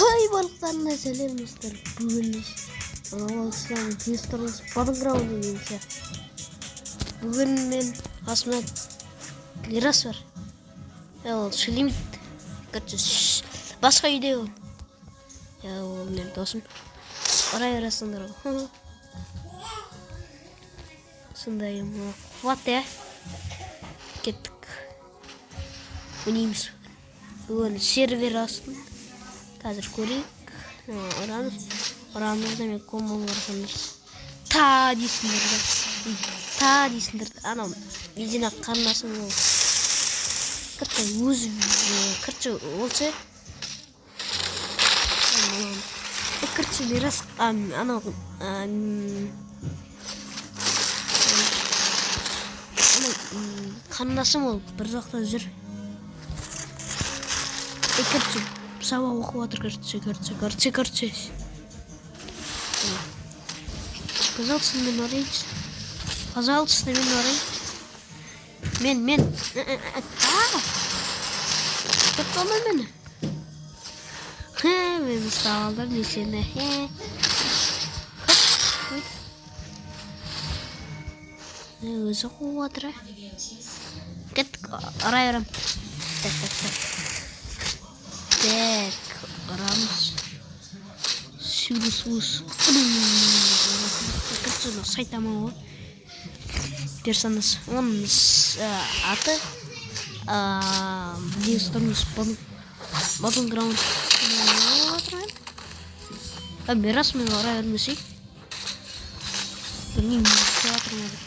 Hay balıklarına selam dostlar. Bugün Allah'ın Kristal'ın Battleground oynuyoruz. Bugün ben aslında liras var. Evet, şu limit kaçış. Başka video. Ya oğlum ne dostum. Oraya arasındır o. Sındayım o. What ya? Gittik. Bu neymiş? Bugün server aslında. Қазір көрейік. Орамызда мен комбо барсаңдар. Та дейсіңдер. Анау медина қарындасым ол. Короче, ол ше. Короче, лирас анау қарындасым ол бір жақта жүр. Короче, сабақ оқып отыр, короче. Пожалуйста, мен орайыншы. Мен. Тоқталма мені. Мен ұстағалдар несені. Өзі қуып отыр. Кеттік, арай ұрам. Так, арамыз. Сюрус. Короче, сайтама ғой. Персонаж. Оның аты Динстормус Battleground. Берас мен орай өрмесей. Білмеймін, театрмады.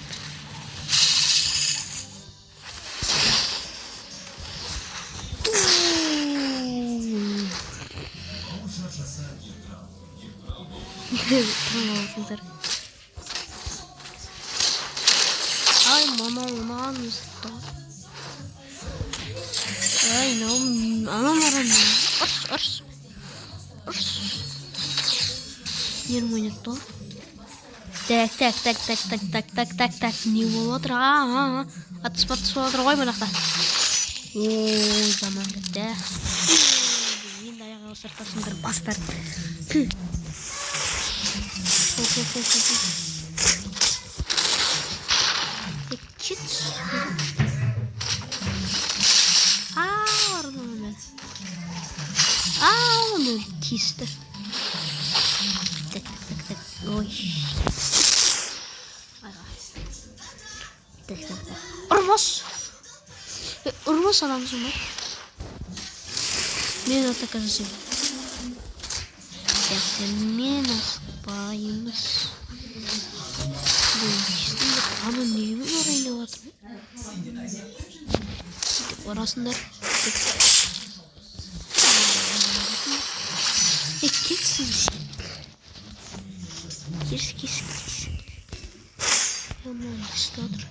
Ай, мама, ай, анам арам. Арс. Нерім ойнет тұр. Так. Не болып отыр? Атыс отыр ғой мынақта. Ой, заман кетті. Енді аяға сыртасыңдар бастар. Onu kesti. Tak. Oy. Tak. Urmaz adamsın bak. Ben atakasın. Men aspayımız. Bu işte ama neyimi orayla var? Orasında. Кис. Aman istadır.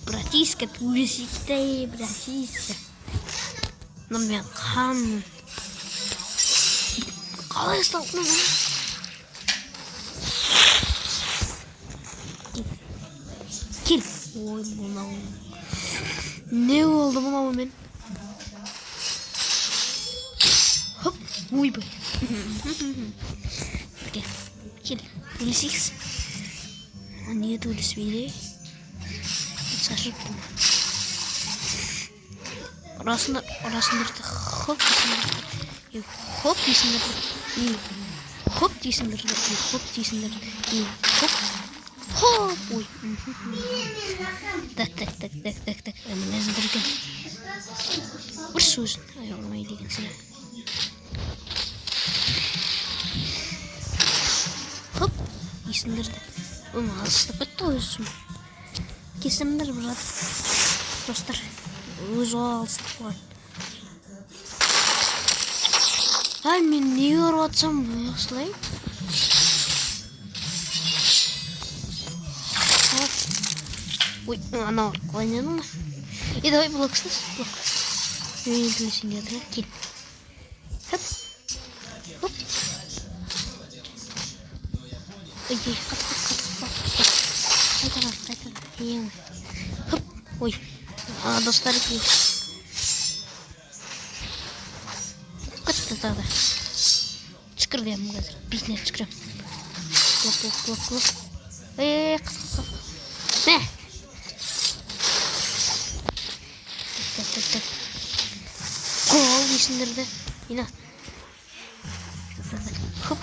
Братишка, ты улиситей, братишка. Но меня хан. Қалай столкнула? Кел. Ой, мынау. Не болды мынау мен? Хоп, ойбай. Кел, өлесейікіз. Не өлеспейді? Сашырттым. Орасындырды. Хоп дейсіңдерді. Хоп дейсіңдерді. Хоп. Ой. Так. Мені зіндірген. Бір сөзін. Аяғымай деген сірі. Хоп. Дейсіңдерді. Оны алыстап бітті өзім. Кесімдер бірат. Достар. Өзі алыстап қойды. Ай, мен не көріп атсам осылай? Ой, анау қойнен ма? Давай блоксыз. Мен білесің деді, кел. Хоп. Ой, қайтадан. Хоп, ой, достар екен. Күтті тағы да. Түшкірдем қазір, бетіне түшкірем. Клоп. Қысқа. Мә. Так. Қол есіндірді. Ина. Хоп.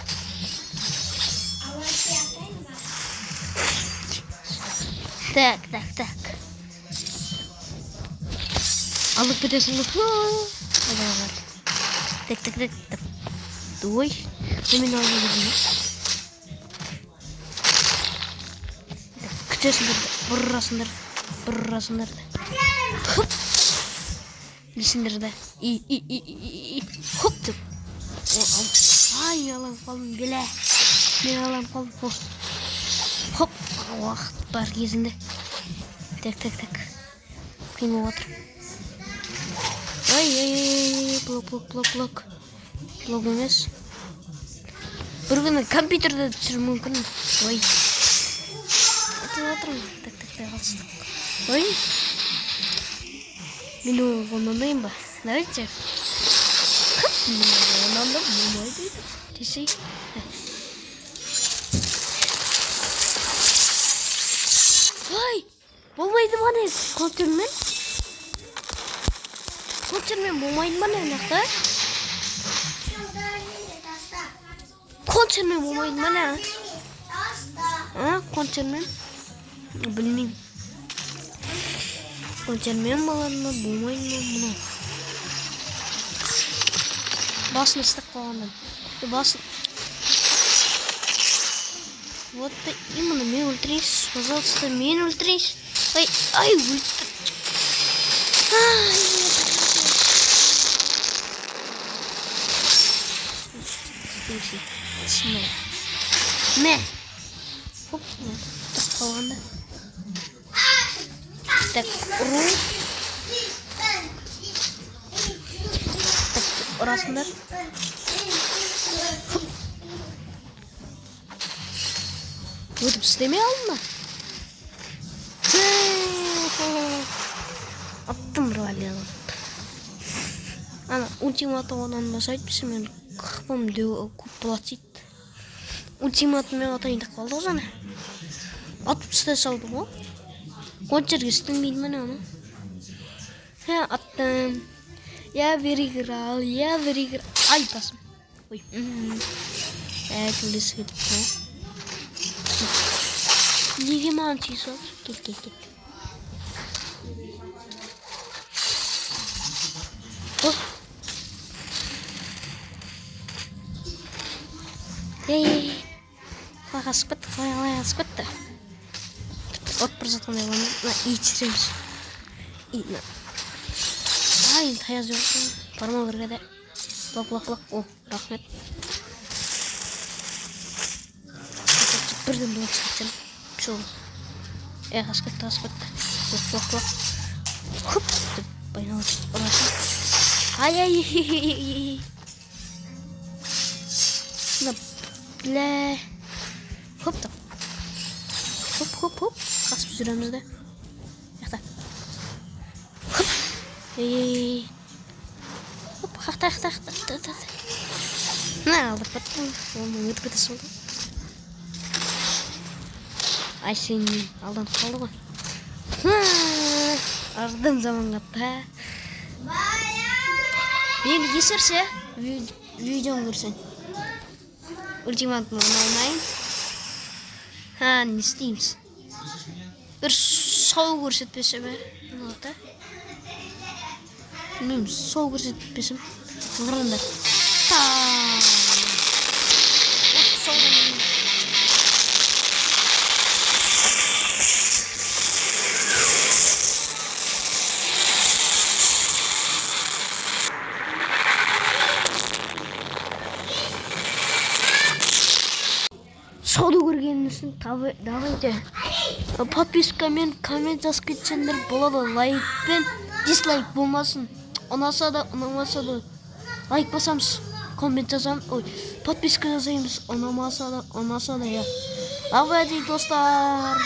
Так. Алып кетесің бі. Так. Ой. Мен алып кетемін. Күтесіңдер. Бұррасыңдар. Хоп. Есіндерді. Хоп деп. Ай, алам қалдым, белә. Мен алам қалдым. Хоп. Уақыт бар кезінде. Так. Қиын болып отыр. Ай, блок. Блок емес. Бір күні компьютерді түсіру мүмкін. Ой. Отырмын. Так, алыстық. Ой. Мен оңандайым ба? Давайте. Оңандым, болмайды. Десей. Ой, болмайды ма не? Контермен болмайды ма не? Контермен болмайды ма не? Контермен? Білмеймін. Контермен болмайды ма? Болмайды ма? Басын ыстық қалғандан. Басын. Вот ты именно меня ультришь. Пожалуйста, меня ультришь. Ай, ультр. Не. Хоп, так қалғанда. Так, ұру. Так, ұрасыңдар. Өтіп істемей алдым ба? Аттым рвалелы. Ана, ультиматы оған басайды бісі мен қықпым дөу көп болады дейді. Ультиматы мен атайында қалды ғана. Атып істе салды ғой. Кончерге істемейді мәне оны. Аттым. Я переиграл. Ай, басым. Ой. Көлесі кетіп қой. Неге маған тиісіп? Кел. Қалай қасып кетті. От бір жатқандай ғана итсіреміз. Ай, таяз жоқ. Бармау кіргеді. Лақ. О, рахмет. Бірден блок сәттен. Пшол. Қасып кетті. Лақ. Хоп. Байналы ұрасың. Ай. Бля. Хоп. Қасып жүреміз де. Яқта. Хоп. Хоп. Қақта. Алдық бәттім. Оның өтіп кетесі болды. Ай, сен алдан қалды ғой. Ардым заман қатта. Мен кесерсе, видеоны көрсен. Ультиматны ойнаймын. Не істейміз. Бір сау көрсетпесе ме? Білмеймін, сау көрсетпесем. Ғырындар. Сауды көргеніңіздің давайте подпискамен коммент жазып кетсеңдер болады. Лайкпен дизлайк болмасын. Ұнаса да ұнамаса да лайк басамыз, коммент жазамыз, подписка жасаймыз. Ұнамаса да я Ағайдей достар.